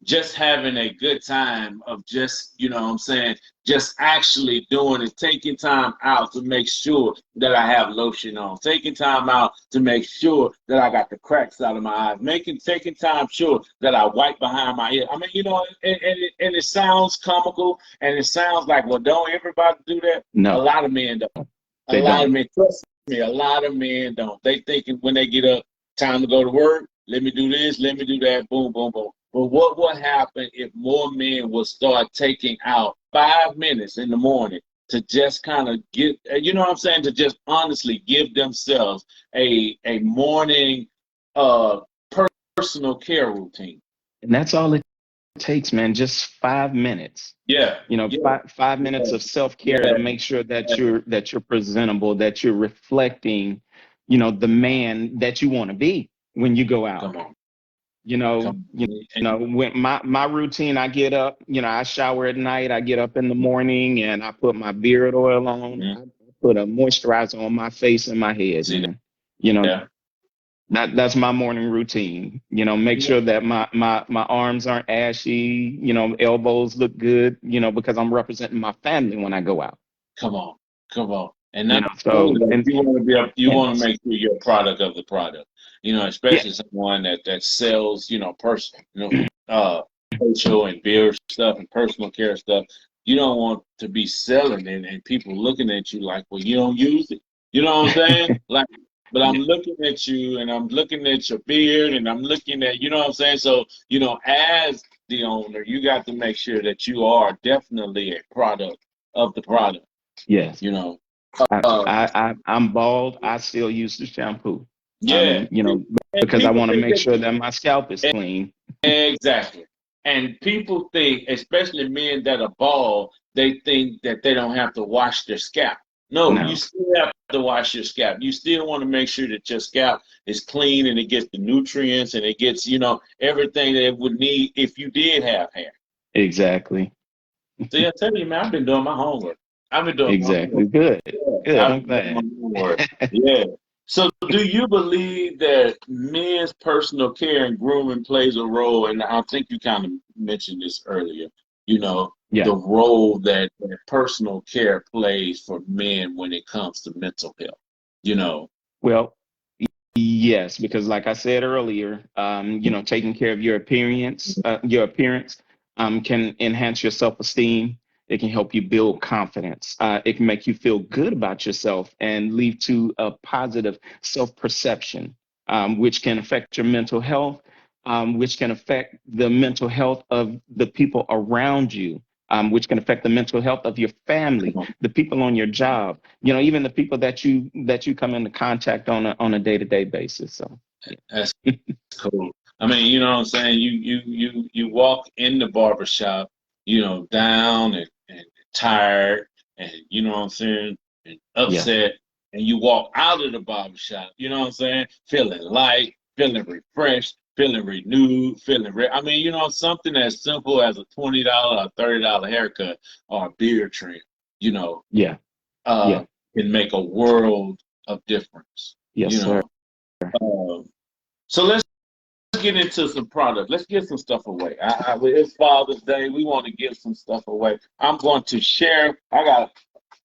Just having a good time of just, what I'm saying, just actually doing it, taking time out to make sure that I have lotion on, taking time out to make sure that I got the cracks out of my eyes, taking time sure that I wipe behind my ear. I mean, and it sounds comical and it sounds like, well, don't everybody do that? A No, lot of men don't. A they lot of don't. men, trust me, a lot of men don't. They thinking when they get up, time to go to work, let me do this, let me do that, boom, boom, boom. But what would happen if more men would start taking out 5 minutes in the morning to just kind of get, what I'm saying, to just honestly give themselves a morning uh personal care routine? And that's all it takes, man. Just 5 minutes. Yeah, yeah, Five minutes yeah, of self-care to yeah. make sure that you're presentable, that you're reflecting, the man that you want to be when you go out. Come on, You know, come you on. when my routine, I get up, I shower at night, I get up in the morning and I put my beard oil on, Mhm. I put a moisturizer on my face and my head, See man. You know, that? that's my morning routine. Make Yeah. sure that my arms aren't ashy, elbows look good, because I'm representing my family when I go out. Come on, come on. And not So only that, and you want to you want to yes. make sure you're a product of the product. Yeah. Especially someone that sells, facial and beard stuff and personal care stuff. You don't want to be selling and people looking at you like, well, you don't use it. You know what I'm saying? Like, but I'm Yeah. looking at you and I'm looking at your beard and I'm looking at, you know what I'm saying? So, as the owner, you got to make sure that you are definitely a product of the product. Yes. You know. I, Uh, I'm bald. I still use the shampoo. yeah, You know, And because I people want to think make that sure that my scalp is clean. exactly. And people think, especially men that are bald, they think that they don't have to wash their scalp. No, you No, still have to wash your scalp. You still want to make sure that your scalp is clean and it gets the nutrients and it gets, everything that it would need if you did have hair. exactly. See, I tell you, man, I've been doing my homework. I've been doing my Exactly. homework. Good. Yeah, Good. I've I'm been doing my glad. homework. Yeah. So, do you believe that men's personal care and grooming plays a role? And I think you kind of mentioned this earlier. Yeah. The role that personal care plays for men when it comes to mental health. You know. Well, yes, because like I said earlier, taking care of your appearance, can enhance your self-esteem. It can help you build confidence. It can make you feel good about yourself and lead to a positive self-perception, which can affect your mental health, which can affect the mental health of the people around you, which can affect the mental health of your family, the people on your job, even the people that you come into contact on a day-to-day basis. So That's cool. I mean, you know what I'm saying? You walk in the barbershop, down and tired and you know what I'm saying, and yeah, upset, and you walk out of the barbershop, you know what I'm saying, feeling light, feeling refreshed, feeling renewed, I mean, something as simple as a $20 or $30 haircut or a beard trim, you know, yeah, uh yeah, can make a world of difference, yes, you sir. know. So let's get into some products. Let's get some stuff away. It's Father's Day. We want to give some stuff away. I'm going to share. I got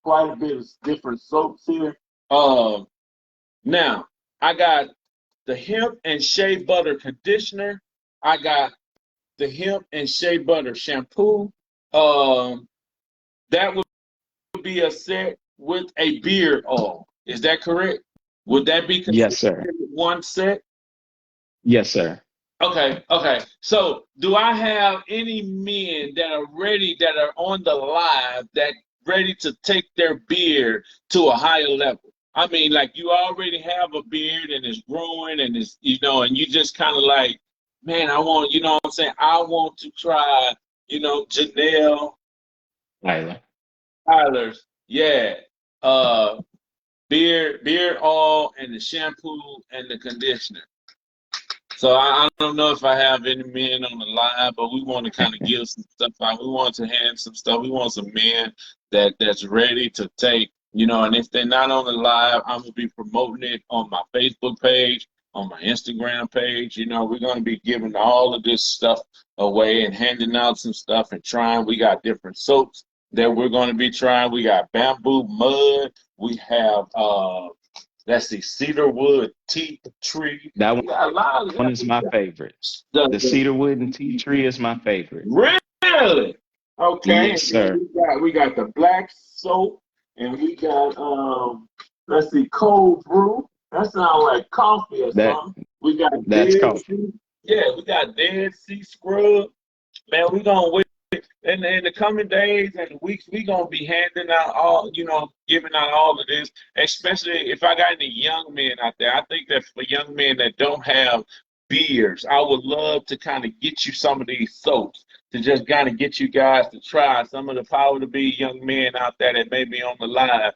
quite a bit of different soaps here. Now I got the hemp and shea butter conditioner. I got the hemp and shea butter shampoo. Um, that would be a set with a beard oil. Is that correct? Would that be considered Yes, sir. one set? Yes, sir. Okay. So, do I have any men that are ready, that are on the live, that ready to take their beard to a higher level? I mean, like you already have a beard and it's growing and it's, and you just kind of like, man, I want, what I'm saying? I want to try, Janelle Tyler. Tyler's, yeah, uh, beard oil and the shampoo and the conditioner. So I don't know if I have any men on the line, but we want to kind of give some stuff out. We want to hand some stuff. We want some men that's ready to take, and if they're not on the live, I'm gonna be promoting it on my Facebook page, on my Instagram page. We're gonna be giving all of this stuff away and handing out some stuff and trying. We got different soaps that we're gonna be trying. We got bamboo mud. We have let's see, cedarwood tea tree. That We got a lot of one is my favorite. stuff. The cedarwood and tea tree is my favorite. Really? Okay. Yes, And then sir. we got the black soap, and we got let's see, cold brew. That sounds like coffee or That something. We got that's dead coffee. sea. Yeah, we got dead sea scrub. Man, we gonna wait. In the coming days and weeks, we gonna be handing out all, giving out all of this. Especially if I got any young men out there. I think that for young men that don't have beards, I would love to kind of get you some of these soaps to just kind of get you guys to try some of the power to be young men out there that may be on the live.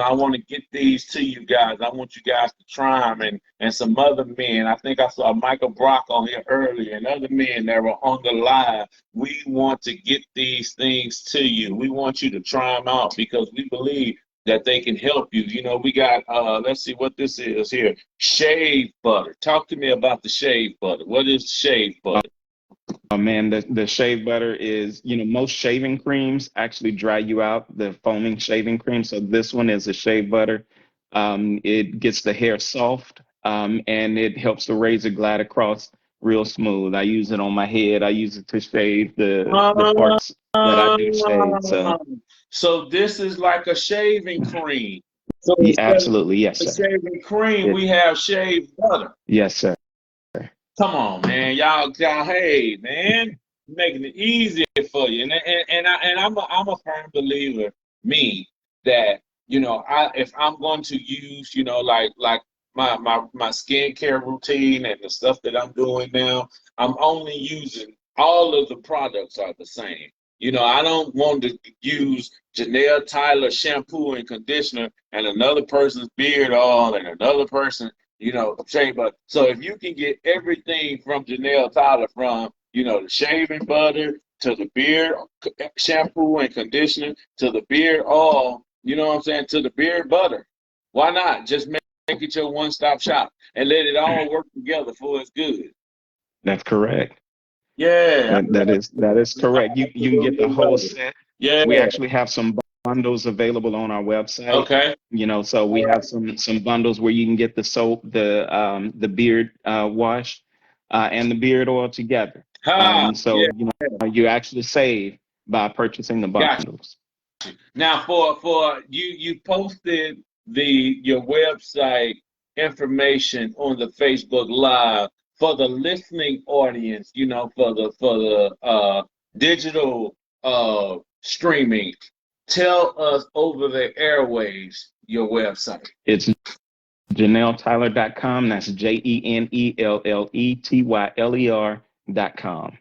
I want to get these to you guys. I want you guys to try them and some other men. I think I saw Michael Brock on here earlier and other men that were on the live. We want to get these things to you. We want you to try them out because we believe that they can help you. We got, let's see what this is here. Shave butter. Talk to me about the shave butter. What is shave butter? Oh man, the shave butter is, most shaving creams actually dry you out, the foaming shaving cream. So this one is a shave butter. It gets the hair soft, and it helps the razor glide across real smooth. I use it on my head. I use it to shave the parts that I do shave. So So this is like a shaving cream. So yeah, instead of absolutely, yes, the sir. shaving cream, It, we have shaved butter. yes, sir. Come on, man, y'all, hey, man, making it easier for you. And I'm a firm believer, me, that if I'm going to use, like my skincare routine and the stuff that I'm doing now, I'm only using all of the products are the same. I don't want to use Jenelle Tyler shampoo and conditioner and another person's beard oil and another person, shea butter. So if you can get everything from Jenelle Tyler, from the shaving butter to the beard shampoo and conditioner to the beard oil, you know what I'm saying, to the beard butter, why not just make it your one-stop shop and let it all work together for its good? That's correct. Yeah, That is correct. You can get the whole set. yeah. We actually have some bundles available on our website. Okay. So we have some bundles where you can get the soap, the beard wash, and the beard oil together. So Yeah. you actually save by purchasing the Gotcha. bundles. Now, for you posted your website information on the Facebook Live for the listening audience. For the digital streaming. Tell us over the airways your website. It's JenelleTyler.com. That's JenelleTyler.com.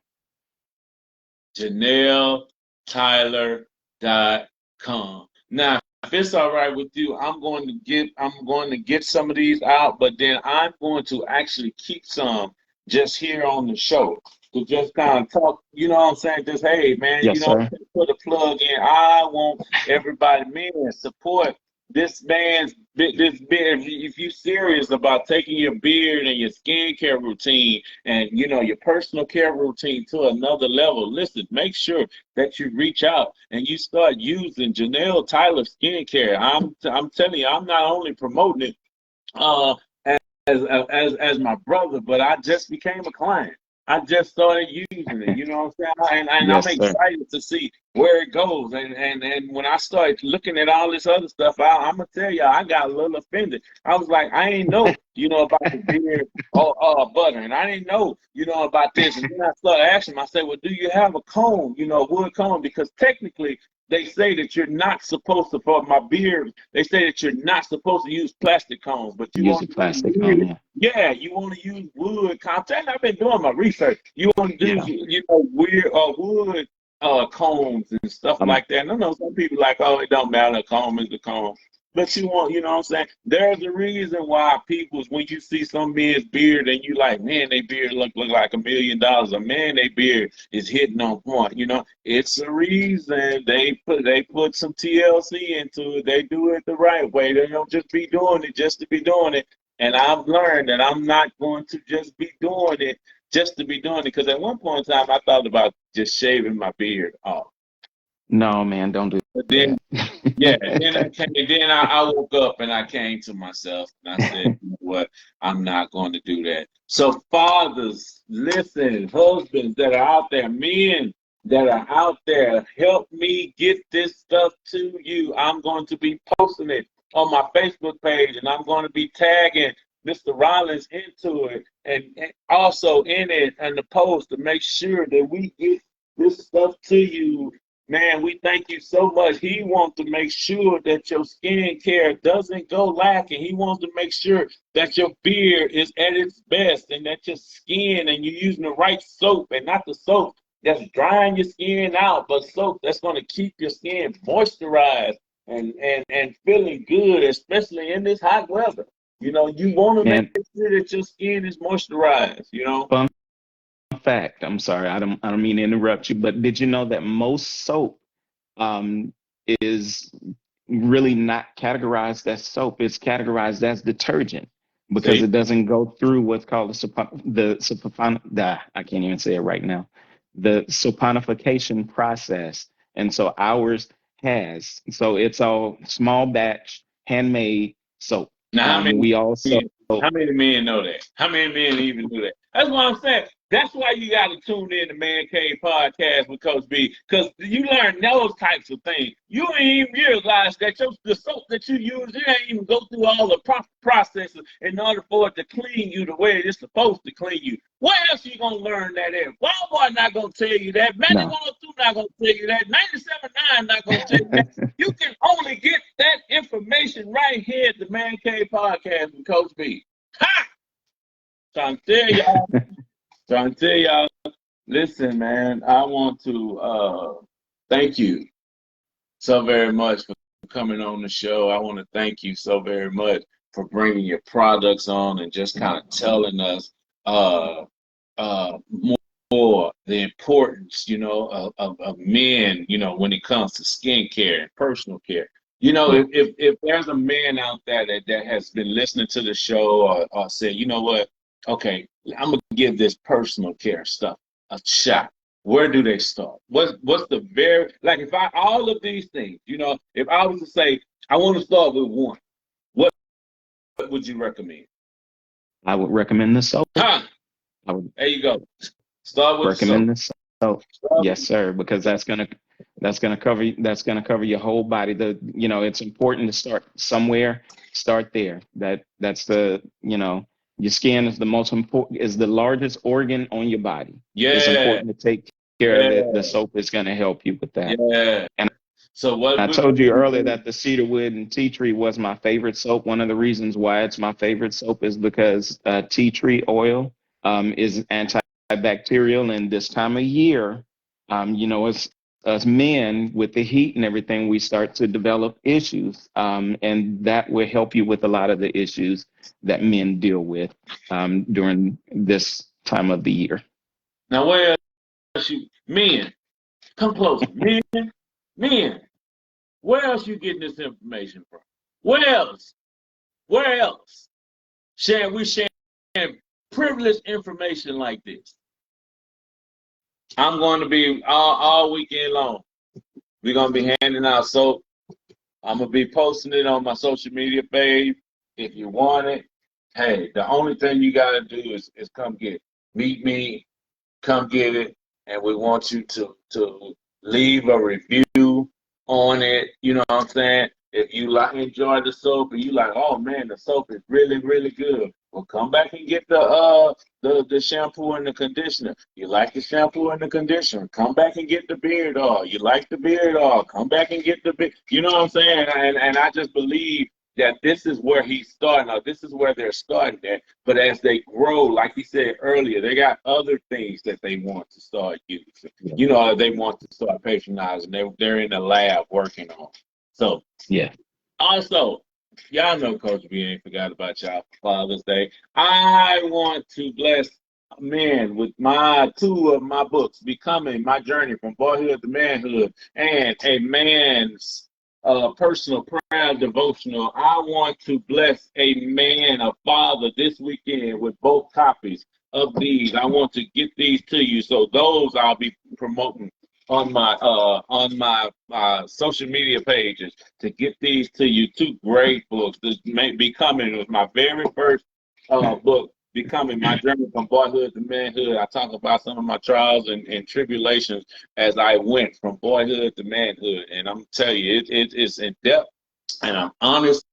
JenelleTyler.com. Now, if it's all right with you, I'm going to get some of these out, but then I'm going to actually keep some just here on the show to just kind of talk. You know what I'm saying? Just, hey, man, Yes, sir. put a plug in. I want everybody, man, support this beard. If you're serious about taking your beard and your skincare routine and your personal care routine to another level, listen, make sure that you reach out and you start using Jenelle Tyler skincare. I'm telling you, I'm not only promoting it as my brother, but I just became a client. I just started using it, you know what I'm saying? And Yes, I'm sir. excited to see where it goes. And when I started looking at all this other stuff, I'm gonna tell you, I got a little offended. I was like, I ain't know, about the beard or butter, and I didn't know, about this. And then I started asking him, I said, well, do you have a comb, wood comb? Because technically, they say that you're not supposed to, for my beard, they say that you're not supposed to use plastic combs, but you Use want a to plastic use comb. wood. Yeah, you want to use wood content. I've been doing my research. You want to do, wood combs and stuff like that. And I know some people like, oh, it don't matter. A comb is a comb. But you want, you know what I'm saying? There's a reason why when you see some men's beard and you like, man, they beard look like $1 million. A man, they beard is hitting on point. It's a reason they put some TLC into it. They do it the right way. They don't just be doing it just to be doing it. And I've learned that I'm not going to just be doing it just to be doing it. Because at one point in time, I thought about just shaving my beard off. No, man, don't do But then, that. yeah, then I woke up and I came to myself and I said, you know what, I'm not going to do that. So fathers, listen, husbands that are out there, men that are out there, help me get this stuff to you. I'm going to be posting it on my Facebook page and I'm going to be tagging Mr. Rollins into it and also in it and the post to make sure that we get this stuff to you. Man, we thank you so much. He wants to make sure that your skin care doesn't go lacking. He wants to make sure that your beard is at its best and that your skin and you're using the right soap and not the soap that's drying your skin out, but soap that's going to keep your skin moisturized and feeling good, especially in this hot weather. You want to make sure that your skin is moisturized, Fun fact, I'm sorry, I don't mean to interrupt you, but did you know that most soap is really not categorized as soap? It's categorized as detergent because it doesn't go through what's called I can't even say it right now, the saponification process. And so ours has. So it's all small batch, handmade soap. Now, We also. how many men know that? How many men even do that? That's what I'm saying. That's why you got to tune in to Man Cave Podcast with Coach B, because you learn those types of things. You ain't even realize that the soap that you use, it ain't even go through all the processes in order for it to clean you the way it's supposed to clean you. Where else you going to learn that at? Walmart not going to tell you that. Magic 102 not going to tell you that. 97.9 not going to tell you that. You can only get that information right here at the Man Cave Podcast with Coach B. Ha! Trying to tell y'all, listen, man, I want to thank you so very much for coming on the show. I want to thank you so very much for bringing your products on and just kind of telling us more the importance, of men, when it comes to skincare and personal care. If there's a man out there that has been listening to the show or said, you know what, okay, I'm gonna give this personal care stuff a shot. Where do they start? What's the if all of these things, if I was to say I want to start with one, what would you recommend? I would recommend the soap. There you go. Start with recommend the soap. Start yes, sir, because that's gonna cover your whole body. It's important to start somewhere. Start there. That's the your skin is the most important, is the largest organ on your body. Yeah. It's important to take care of it. The soap is going to help you with that. Yeah. And so I told you earlier that the cedarwood and tea tree was my favorite soap. One of the reasons why it's my favorite soap is because tea tree oil is antibacterial, and this time of year, as men with the heat and everything, we start to develop issues, and that will help you with a lot of the issues that men deal with during this time of the year. Now, where else men, come closer. Men, where else you getting this information from? Where else? We share privileged information like this. I'm going to be all weekend long. We're going to be handing out soap. I'm going to be posting it on my social media page. If you want it, hey, the only thing you got to do is come get it. Meet me, come get it, and we want you to leave a review on it. You know what I'm saying? If you enjoy the soap and you like, oh man, the soap is really, really good, well, come back and get the shampoo and the conditioner. You like the shampoo and the conditioner, come back and get the beard oil. You like the beard oil, come back and get the beard. You know what I'm saying? And I just believe that this is where he's starting, or this is where they're starting at. But as they grow, like he said earlier, they got other things that they want to start using. Yeah. They want to start patronizing. They're in the lab working on. So yeah. Also, y'all know Coach B ain't forgot about y'all for Father's Day. I want to bless men with two of my books, Becoming My Journey from Boyhood to Manhood, and a man's personal prayer devotional. I want to bless a man, a father, this weekend with both copies of these. I want to get these to you. So those I'll be promoting on my social media pages to get these to you. Two great books. This Becoming was my very first book, Becoming My Journey from Boyhood to Manhood. I talk about some of my trials and tribulations as I went from boyhood to manhood. And I'm telling you, it's in depth, and I'm honest,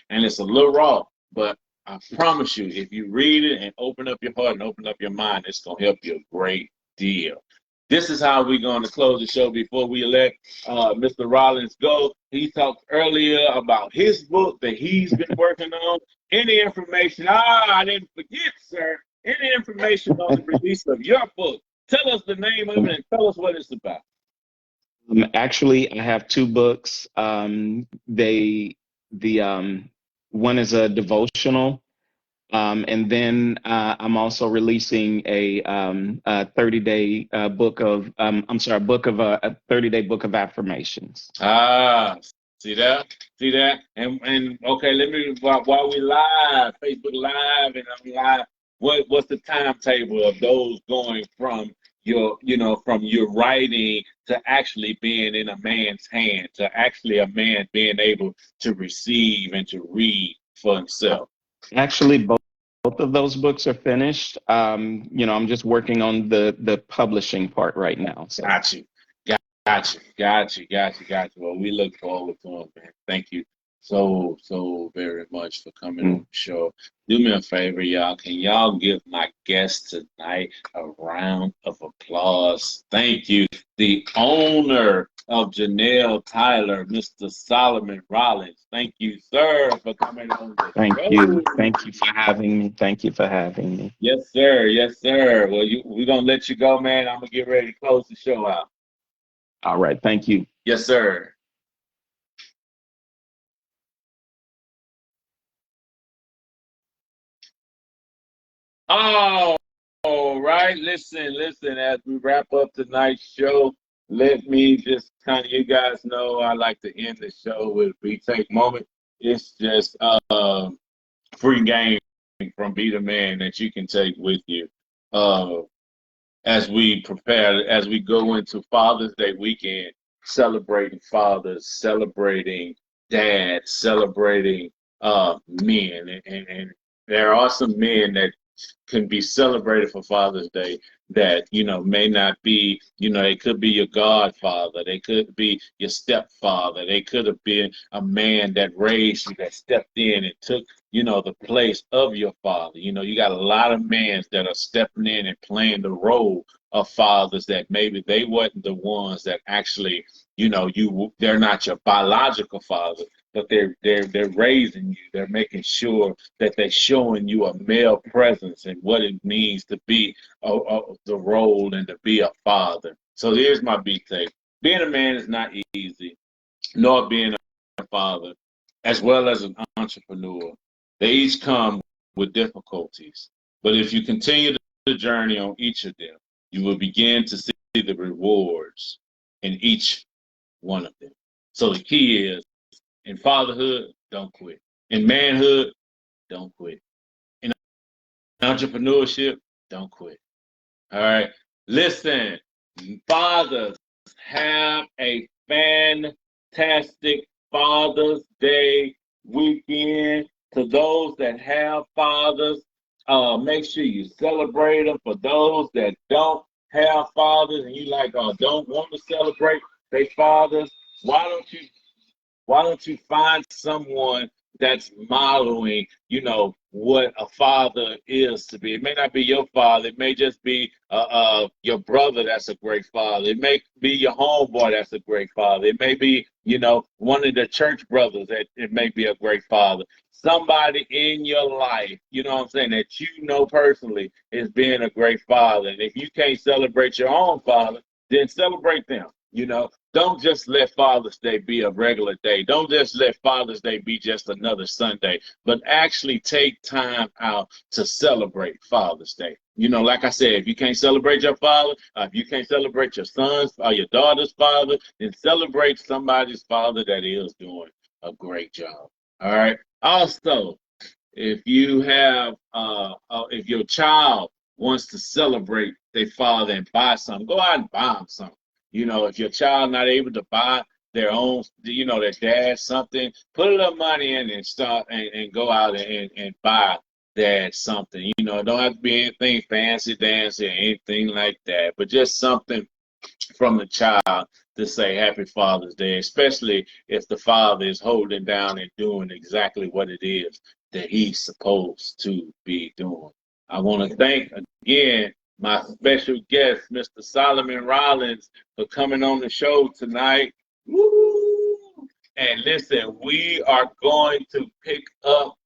and it's a little raw, but I promise you, if you read it and open up your heart and open up your mind, it's going to help you a great deal. This is how we're going to close the show before we let Mr. Rollins go. He talked earlier about his book that he's been working on. Any information? I didn't forget, sir. Any information on the release of your book? Tell us the name of it and tell us what it's about. Actually, I have two books. One is a devotional. And then I'm also releasing a 30-day book of a 30-day book of affirmations. See that? And okay, let me while we live, Facebook Live, and I'm live. What's the timetable of those going from your writing to actually being in a man's hand, to actually a man being able to receive and to read for himself? Actually, Both of those books are finished. I'm just working on the publishing part right now. So. Got you. Got you. Well, we look forward to them, man. Thank you so very much for coming on the show. Do me a favor, y'all. Can y'all give my guest tonight a round of applause? Thank you. The owner of Jenelle Tyler, Mr. Solomon Rollins. Thank you, sir, for coming on the show. Thank you for having me. Yes, sir. Well, we're going to let you go, man. I'm going to get ready to close the show out. All right. Thank you. Yes, sir. Oh, all right. Listen. As we wrap up tonight's show, let me just kind of, you guys know, I like to end the show with a retake moment. It's just free game from Be the Man that you can take with you. As we go into Father's Day weekend, celebrating fathers, celebrating dads, celebrating men, and there are some men that can be celebrated for Father's Day that, may not be, it could be your godfather, they could be your stepfather, they could have been a man that raised you, that stepped in and took, the place of your father. You got a lot of men that are stepping in and playing the role of fathers that maybe they wasn't the ones that actually, they're not your biological father, but they're raising you. They're making sure that they're showing you a male presence and what it means to be the role and to be a father. So here's my big take. Being a man is not easy, nor being a father, as well as an entrepreneur. They each come with difficulties. But if you continue the journey on each of them, you will begin to see the rewards in each one of them. So the key is, in fatherhood, don't quit. In manhood, don't quit. In entrepreneurship, don't quit. All right. Listen, fathers, have a fantastic Father's Day weekend. To those that have fathers, make sure you celebrate them. For those that don't have fathers and you don't want to celebrate their fathers, why don't you find someone that's modeling, what a father is to be? It may not be your father. It may just be your brother that's a great father. It may be your homeboy that's a great father. It may be, one of the church brothers that it may be a great father. Somebody in your life, that personally is being a great father. And if you can't celebrate your own father, then celebrate them. Don't just let Father's Day be a regular day. Don't just let Father's Day be just another Sunday, but actually take time out to celebrate Father's Day. Like I said, if you can't celebrate your father, if you can't celebrate your son's or your daughter's father, then celebrate somebody's father that is doing a great job. All right. Also, if you have, if your child wants to celebrate their father and buy something, go out and buy them something. If your child not able to buy their own, their dad something, put a little money in and start and go out and buy dad something. It don't have to be anything fancy dancy or anything like that, but just something from the child to say Happy Father's Day, especially if the father is holding down and doing exactly what it is that he's supposed to be doing. I want to thank again my special guest, Mr. Solomon Rollins, for coming on the show tonight. Woo! And listen, we are going to pick up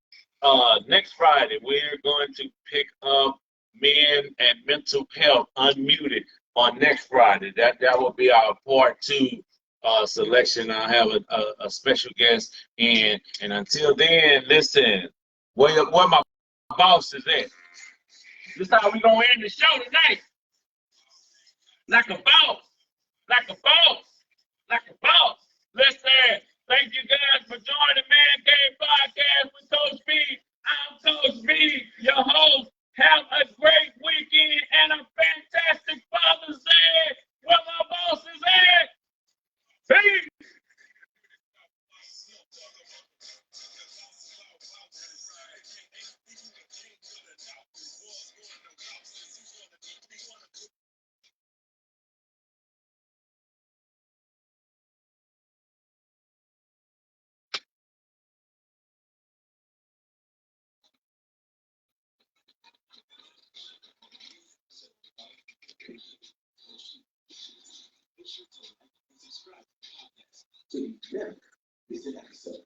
next Friday. We're going to pick up Men and Mental Health Unmuted on next Friday. That will be our part 2 selection. I'll have a special guest in. And until then, listen, where my boss is at. This is how we gonna end the show tonight. Like a boss. Like a boss. Like a boss. Listen, thank you guys for joining Man Cave Podcast with Coach B. I'm Coach B, your host. Have a great weekend and a fantastic Father's Day. Where my boss is at. Peace. to each member is an episode.